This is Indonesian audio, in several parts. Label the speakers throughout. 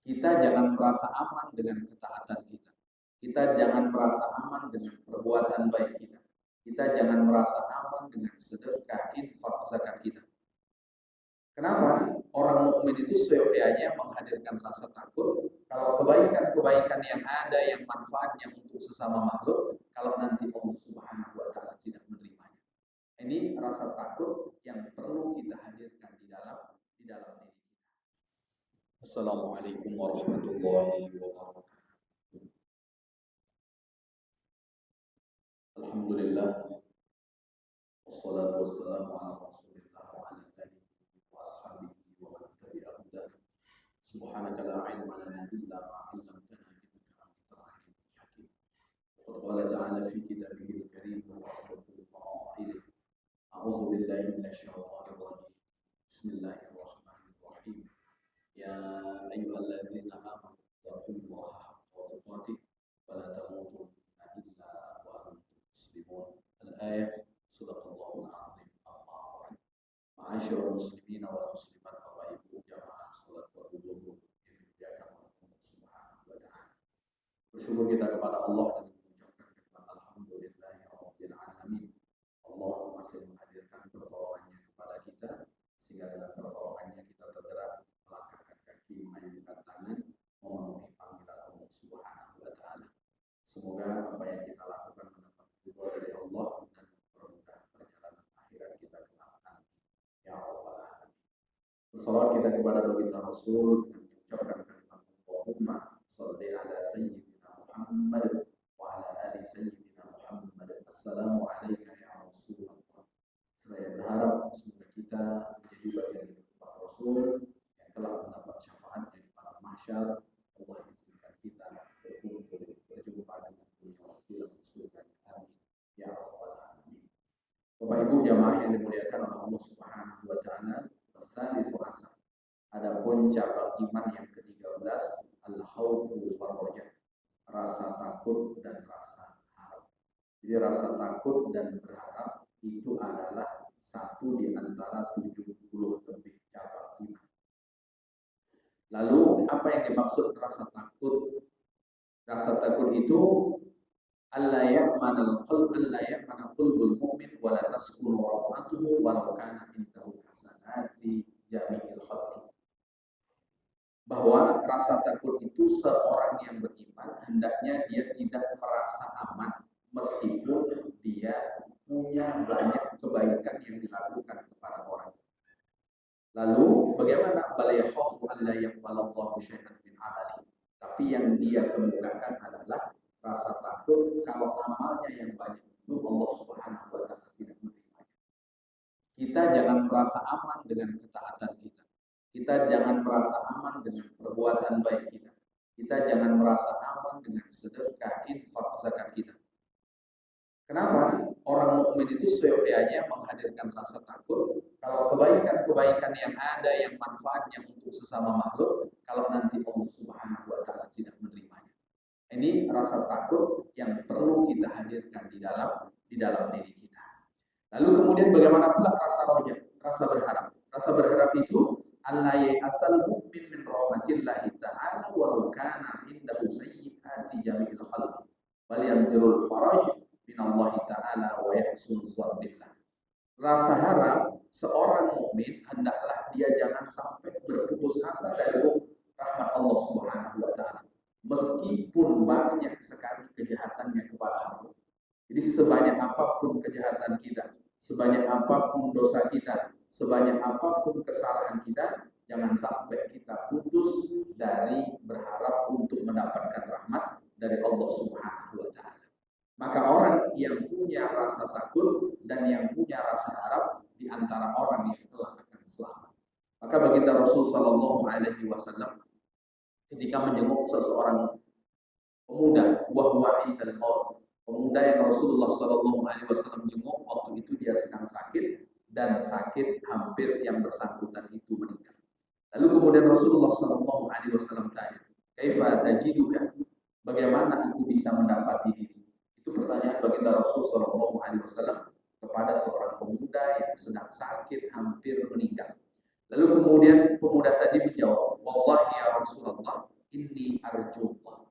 Speaker 1: Kita jangan merasa aman dengan ketaatan kita. Kita jangan merasa aman dengan perbuatan baik kita. Kita jangan merasa aman dengan sedekah, infak, zakat kita. Kenapa? Orang mukmin itu seyogyanya menghadirkan rasa takut kalau kebaikan-kebaikan yang ada yang manfaatnya untuk sesama makhluk, kalau nanti Allah Subhanahu wa taala tidak menerimanya. Ini rasa takut yang perlu kita hadirkan di dalam diri kita. Assalamualaikum warahmatullahi wabarakatuh. Alhamdulillah, wassalatu wassalamu ala rasulillah wa ala alihi wa ashabihi wa man tabi'ahum hudah. Subhanaka la ilma lana illa ma 'allamtana innaka antal alimul hakim. Qad qala ta'ala fi kitabihil karim wa asdaqul qa'ilin. A'udzu billahi minasy syaithanir rajim. Bismillahirrahmanirrahim. Ya ayyuhalladzina amanu taqullaha haqqa tuqatih wa la tamutunna illa wa antum muslimun. Al-ayah Sadaqallahul azim. Amma ba'd. Ma'asyiral muslimin wal muslimat, Bapak Ibu jamaah salat fardu zuhur yang dimuliakan oleh Allah Subhanahu wa taala. Bersyukur kita kepada Allah dengan mengucapkan kalimat alhamdulillahi rabbil alamin. Allah masih menghadirkan pertolongannya kepada kita, sehingga dengan pertolongannya kita tergerak melangkahkan kaki, mengayunkan tangan, memenuhi panggilan Allah Subhanahu wa taala. Semoga apa yang kita lakukan mendapat ridho dari Allah dan mempermudah perjalanan akhirat kita kelak nanti. Ya Rabbal alamin. Bersalawat kita kepada baginda Rasul dengan mengucapkan kalimat Allahumma shalli ala sayyidina Muhammad wa ala ali sayyidina Muhammad. Assalamu alayka ya Rasulullah. Saya berharap semoga kita menjadi bagian dari umat Rasul yang telah mendapat syafaatnya di malam mahsyar. Allah izinkan kita berkumpul berjumpa dengan beliau di dalam surga. Amin ya rabbal alamin. Bapak Ibu jamaah yang dimuliakan oleh Allah Subhanahu wa taala, tsalitsu asar. Adapun cabang iman yang ke-13, al-khaufu war-raja, rasa takut dan rasa harap. Jadi rasa takut dan berharap itu adalah satu di antara 70 lebih cabang iman. Lalu apa yang dimaksud rasa takut? Rasa takut itu alla ya'manal qalbul mu'min wa la taskunu rawatuhu walau kana indahu hasanati jami'il khalqi. Bahwa rasa takut itu seorang yang beriman hendaknya dia tidak merasa aman meskipun dia punya banyak kebaikan yang dilakukan kepada orang. Lalu bagaimana? Bal yakhafu alla yaqbalallahu syai'an min amali. Tapi yang dia kemukakan adalah rasa takut kalau amalnya yang banyak itu Allah Subhanahu wa taala tidak menerimanya. Kita jangan merasa aman dengan ketaatan kita. Kita jangan merasa aman dengan perbuatan baik kita. Kita jangan merasa aman dengan sedekah, infak, zakat kita. Kenapa? Orang mukmin itu seyogyanya menghadirkan rasa takut kalau kebaikan-kebaikan yang ada yang manfaatnya untuk sesama makhluk, kalau nanti Allah Subhanahu wa taala tidak menerimanya. Ini rasa takut yang perlu kita hadirkan di dalam diri kita. Lalu kemudian bagaimana pula rasa roja, rasa berharap? Rasa berharap itu Allah ya'asal mu'min min rahmatillahi ta'ala walau kana indahu sayyi'ati jami'il khalqi wal yanzirul faraj minallahi ta'ala wa yahsul dzanbillah. Rasa harap seorang mukmin hendaklah dia jangan sampai berputus asa dari rahmat Allah Subhanahu wa taala meskipun banyak sekali kejahatannya kepada Allah. Jadi sebanyak apapun kejahatan kita, sebanyak apapun dosa kita, sebanyak apapun kesalahan kita, jangan sampai kita putus dari berharap untuk mendapatkan rahmat dari Allah Subhanahu wa taala. Maka orang yang punya rasa takut dan yang punya rasa harap di antara orang yang telah akan selamat. Maka baginda Rasul sallallahu alaihi wasallam ketika menjenguk seseorang pemuda, wahwa indal maut, pemuda yang Rasulullah sallallahu alaihi wasallam jenguk waktu itu dia sedang sakit dan sakit hampir yang bersangkutan itu meninggal. Lalu kemudian Rasulullah sallallahu alaihi wasallam tanya, "Kaifa tajiduka?" Bagaimana aku bisa mendapati diri? Itu pertanyaan baginda Rasul sallallahu alaihi wasallam kepada seorang pemuda yang sedang sakit hampir meninggal. Lalu kemudian pemuda tadi menjawab, "Wallahi ya Rasulullah, inni arjullah.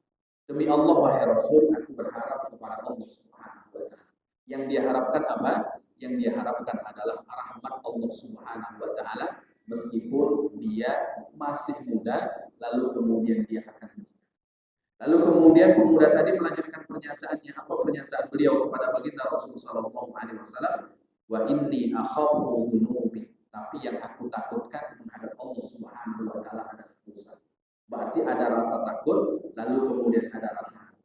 Speaker 1: Demi Allah wahai Rasul, aku berharap kepada Allah Subhanahu wa taala. Yang dia harapkan apa? Yang dia harapkan adalah rahmat Allah Subhanahu wa taala meskipun dia masih muda, lalu kemudian dia akan menikah. Lalu kemudian pemuda tadi melanjutkan pernyataannya. Apa pernyataan beliau kepada baginda Rasul sallallahu alaihi wasallam? Wa inni akhafu dzunubi. Tapi yang aku takutkan menghadap Allah Subhanahu wa taala adalah dosa. Berarti ada rasa takut, lalu kemudian ada rasa.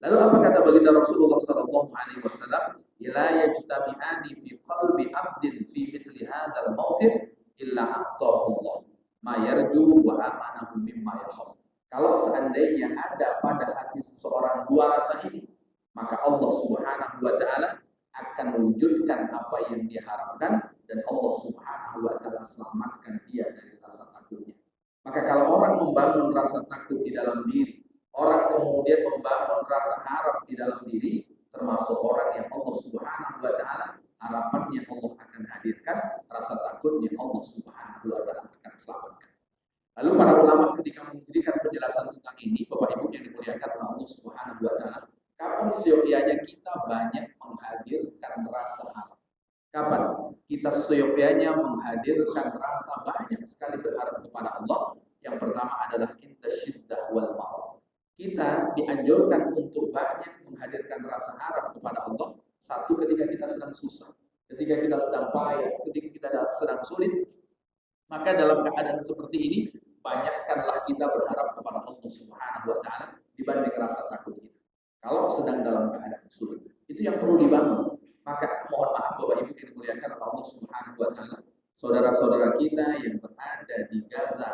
Speaker 1: Lalu apa kata baginda Rasulullah sallallahu alaihi wasallam? La yajtami'ani fi qalbi 'abdin fi mithli hadzal mautin illa a'tahu Allah ma yarju wa amanahu mimma yakhaf. Kalau seandainya ada pada hati seseorang dua rasa ini, maka Allah Subhanahu wa taala akan mewujudkan apa yang dia harapkan dan Allah Subhanahu wa taala selamatkan dia dari rasa takutnya. Maka kalau orang membangun rasa takut di dalam diri, orang kemudian membangun rasa harap di dalam diri, termasuk orang yang Allah Subhanahu wa taala harapannya Allah akan hadirkan, rasa takutnya Allah Subhanahu wa taala akan selamatkan. Lalu para ulama ketika memberikan penjelasan tentang ini, Bapak Ibu yang dimuliakan oleh Allah Subhanahu wa taala, kapan seyogyanya kita banyak menghadirkan rasa harap? Kapan kita seyogyanya menghadirkan rasa banyak sekali berharap kepada Allah? Yang pertama adalah inta syiddah wal marad. Kita dianjurkan untuk banyak menghadirkan rasa harap kepada Allah. Satu, ketika kita sedang susah, ketika kita sedang payah, ketika kita sedang sulit. Maka dalam keadaan seperti ini, banyakkanlah kita berharap kepada Allah Subhanahu wa taala dibanding rasa takut kita. Kalau sedang dalam keadaan sulit, itu yang perlu dibangun. Maka mohon maaf Bapak Ibu yang dimuliakan oleh Allah Subhanahu wa taala, saudara-saudara kita yang berada di Gaza,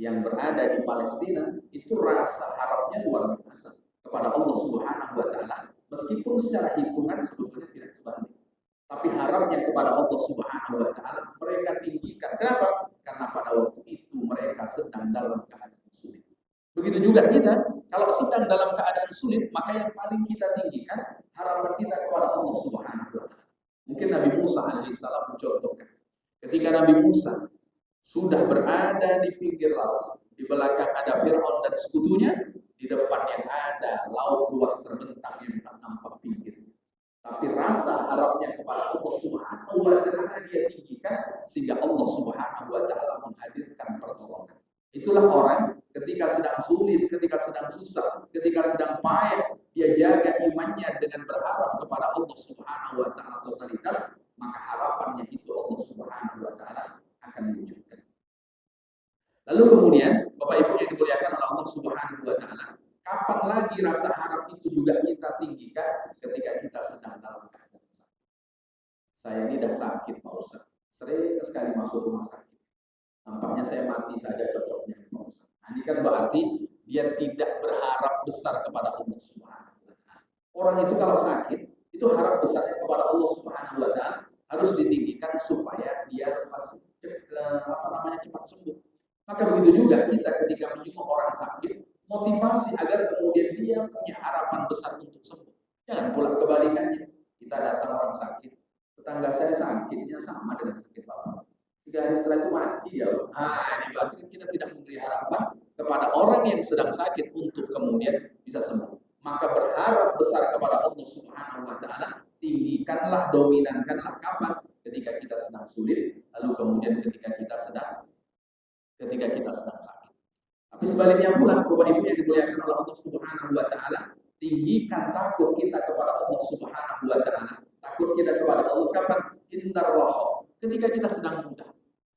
Speaker 1: yang berada di Palestina, itu rasa harapnya luar biasa kepada Allah Subhanahu wa taala, meskipun secara hitungan sebetulnya tidak sebanding. Tapi harapnya kepada Allah Subhanahu wa taala mereka tinggikan. Kenapa? Karena pada waktu itu mereka sedang dalam keadaan sulit. Begitu juga kita, kalau sedang dalam keadaan sulit, maka yang paling kita tinggikan harapan kita kepada Allah Subhanahu wa taala. Mungkin Nabi Musa alaihissalam mencontohkan. Ketika Nabi Musa sudah berada di pinggir laut, di belakang ada Fir'aun dan sekutunya, di depan yang ada laut luas terbentang yang tak nampak pinggir. Tapi rasa harapnya kepada Allah Subhanahu wa taala dia tinggikan sehingga Allah Subhanahu wa taala menghadirkan pertolongan. Itulah orang ketika sedang sulit, ketika sedang susah, ketika sedang payah, dia jaga imannya dengan berharap kepada Allah Subhanahu wa taala totalitas, maka harapannya itu Allah Subhanahu wa taala akan mewujudkan. Lalu kemudian Bapak Ibu yang dimuliakan oleh Allah Subhanahu wa taala, kapan lagi rasa harap itu juga kita tinggikan ketika kita sedang dalam keadaan sakit. Saya ini dah sakit Pak Ustaz, sering sekali masuk rumah sakit. Nampaknya saya mati saja cocoknya Pak Ustaz. Nah, ini kan berarti dia tidak berharap besar kepada Allah Subhanahu wa taala. Orang itu kalau sakit, itu harap besarnya kepada Allah Subhanahu wa taala harus ditinggikan supaya dia cepat sembuh. Maka begitu juga kita ketika menjenguk orang sakit, motivasi agar kemudian dia punya harapan besar untuk sembuh. Jangan pula kebalikannya. Kita datang orang sakit, tetangga saya sakitnya sama dengan sakit Bapak. 3 hari setelah itu mati ya. Nah, ini berarti kita tidak memberi harapan kepada orang yang sedang sakit untuk kemudian bisa sembuh. Maka berharap besar kepada Allah Subhanahu wa taala, tinggikanlah, dominankanlah kapan? Ketika kita sedang sulit, lalu kemudian ketika kita sedang sakit. Tapi sebaliknya pula, Bapak Ibu yang dimuliakan oleh Allah Subhanahu wa taala, tinggikan takut kita kepada Allah Subhanahu wa taala. Takut kita kepada Allah kapan? Indar roh. Ketika kita sedang muda.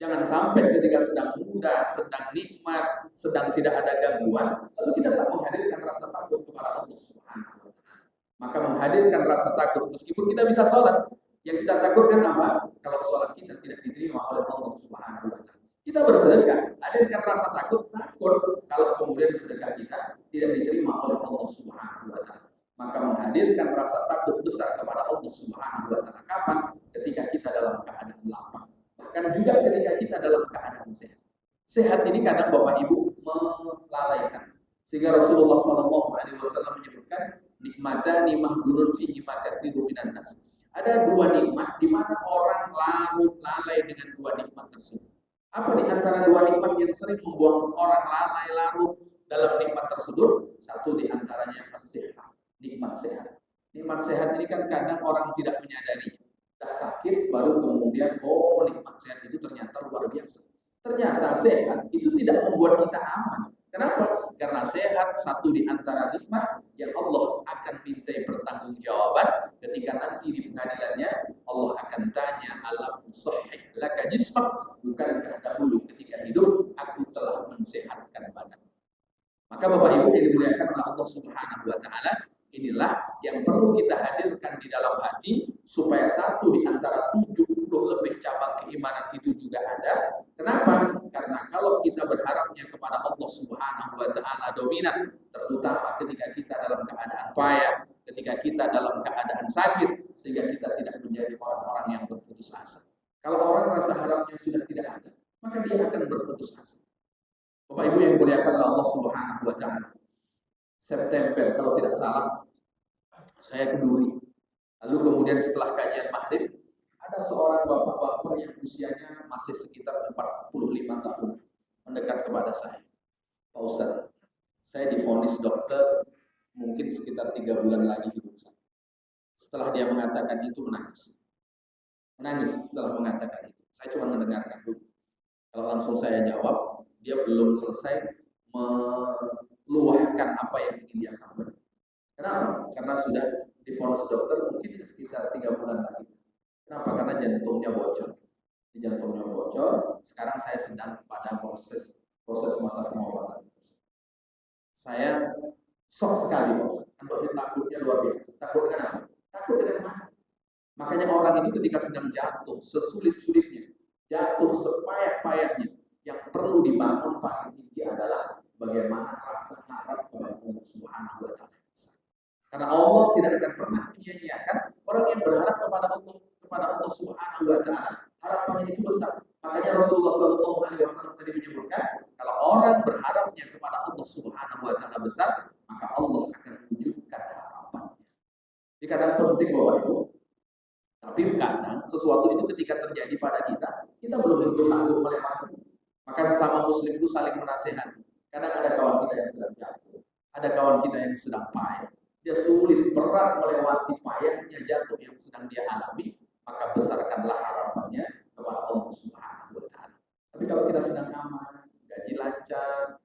Speaker 1: Jangan sampai ketika sedang muda, sedang nikmat, sedang tidak ada gangguan, lalu kita tak menghadirkan rasa takut kepada Allah Subhanahu wa taala. Maka menghadirkan rasa takut meskipun kita bisa sholat, yang kita takutkan apa? Kalau sholat kita tidak diterima oleh Allah Subhanahu wa taala. Kita bersedekah, hadirkan rasa takut kalau kemudian sedekah kita tidak diterima oleh Allah Subhanahu wa taala. Maka menghadirkan rasa takut besar kepada Allah Subhanahu wa taala kapan? Ketika kita dalam keadaan lapang. Bahkan juga ketika kita dalam keadaan sehat. Sehat ini kadang Bapak Ibu melalaikan. Sehingga Rasulullah SAW menyebutkan nikmatani mahgurun fihi ma katsiru minan nas. Ada 2 nikmat di mana orang larut lalai dengan 2 nikmat tersebut. Apa di antara 2 nikmat yang sering membuat orang lalai larut Dalam nikmat tersebut, satu di antaranya sehat, nikmat sehat. Nikmat sehat ini kan kadang orang tidak menyadari. Sudah sakit, baru kemudian, oh nikmat sehat itu ternyata luar biasa. Ternyata sehat itu tidak membuat kita aman. Kenapa? Karena sehat satu di antara nikmat yang Allah akan minta pertanggungjawaban ketika nanti di pengadilannya Allah akan tanya alam sahih laka jismak, bukankah dahulu ketika hidup aku telah mensehatkan badan. Maka Bapak Ibu yang dimuliakan oleh Allah Subhanahu wa taala, inilah yang perlu kita hadirkan di dalam hati supaya satu di antara 70 lebih cabang keimanan itu juga ada. Kenapa? Karena kalau kita berharapnya kepada Allah Subhanahu wa taala dominan, terutama ketika kita dalam keadaan payah, ketika kita dalam keadaan sakit, sehingga kita tidak menjadi orang-orang yang berputus asa. Kalau orang rasa harapnya sudah tidak ada, maka dia akan berputus asa. Bapak Ibu yang dimuliakan oleh Allah Subhanahu wa taala. September kalau tidak salah saya ke Duri. Lalu kemudian setelah kajian maghrib ada seorang bapak-bapak yang usianya masih sekitar 45 tahun mendekat kepada saya. Pak Ustaz, saya divonis dokter mungkin sekitar 3 bulan lagi hidup saya. Setelah dia mengatakan itu menangis. Menangis setelah mengatakan itu. Saya cuma mendengarkan dulu. Kalau langsung saya jawab, dia belum selesai meluahkan apa yang ingin dia sampaikan. Kenapa? Karena sudah divonis dokter mungkin sekitar 3 bulan lagi. Kenapa? Karena jantungnya bocor. Di jantungnya bocor. Sekarang saya sedang pada proses masa pengobatan. Saya shock sekali, Pak. Kan takutnya luar biasa. Takut dengan apa? Takut dengan mati. Makanya orang itu ketika sedang jatuh, sesulit-sulitnya, jatuh sepayah-payahnya, yang perlu dibangun paling tinggi adalah bagaimana rasa harap kepada Allah Subhanahu wa taala. Karena Allah tidak akan pernah menyia-nyiakan orang yang berharap kepada Allah Subhanahu wa taala. Harapannya itu besar. Makanya Rasulullah SAW tadi menyebutkan, kalau orang berharapnya kepada Allah Subhanahu wa taala besar, maka Allah akan wujudkan harapannya. Ini kadang penting Bapak Ibu. Tapi kadang sesuatu itu ketika terjadi pada kita belum tentu sanggup melewati. Maka sesama muslim itu saling menasehati. Kadang ada kawan kita yang sedang jatuh, ada kawan kita yang sedang payah. Dia sulit, berat melewati payahnya jatuh yang sedang dia alami, maka besarkanlah harapannya kepada Allah Subhanahu wa taala. Tapi kalau kita sedang aman, gaji lancar,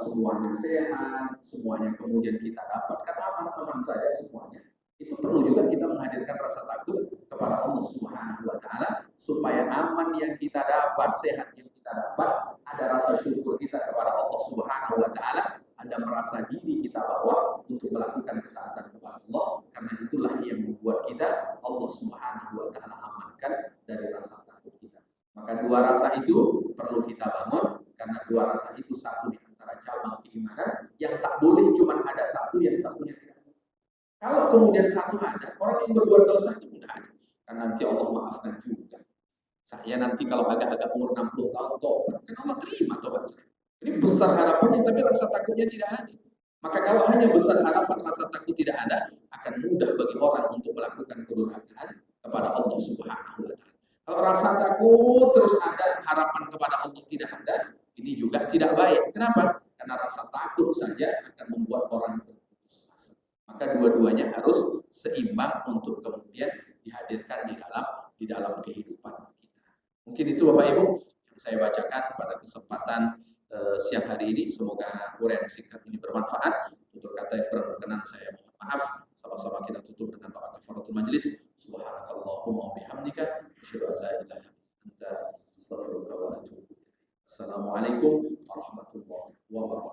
Speaker 1: semuanya sehat, semuanya kemudian kita dapatkan aman-aman saja semuanya. Itu perlu juga kita menghadirkan rasa takut kepada Allah Subhanahu wa taala supaya aman yang kita dapat, sehat yang kita dapat, ada rasa syukur kita kepada Allah Subhanahu wa taala, ada merasa diri kita bahwa untuk melakukan ketaatan kepada Allah, karena itulah yang membuat kita Allah Subhanahu wa taala amankan dari rasa takut kita. Maka dua rasa itu perlu kita bangun, karena dua rasa itu satu di antara cabang keimanan yang tak boleh cuma ada satu, yang satunya tidak. Kalau kemudian satu ada, orang yang berbuat dosa itu mudah aja. Karena nanti Allah maafkan juga. Saya nanti kalau agak-agak umur 60 tahun tobat, kan Allah terima tobat saya. Ini besar harapannya, tapi rasa takutnya tidak ada. Maka kalau hanya besar harapan, rasa takut tidak ada, akan mudah bagi orang untuk melakukan kedurhakaan kepada Allah Subhanahu wa taala. Kalau rasa takut terus ada, harapan kepada Allah tidak ada, ini juga tidak baik. Kenapa? Karena rasa takut saja akan membuat orang berputus asa. Maka dua-duanya harus seimbang untuk kemudian dihadirkan di dalam kehidupan kita. Mungkin itu Bapak Ibu yang saya bacakan pada kesempatan siang hari ini. Semoga uraian singkat ini bermanfaat. Untuk kata yang kurang berkenan saya mohon maaf. Sama-sama kita tutup dengan doa kafaratul majelis. Subhanakallahumma wa bihamdika asyhadu an la ilaha illa anta astaghfiruka wa atubu ilaik. Assalamualaikum warahmatullahi wabarakatuh.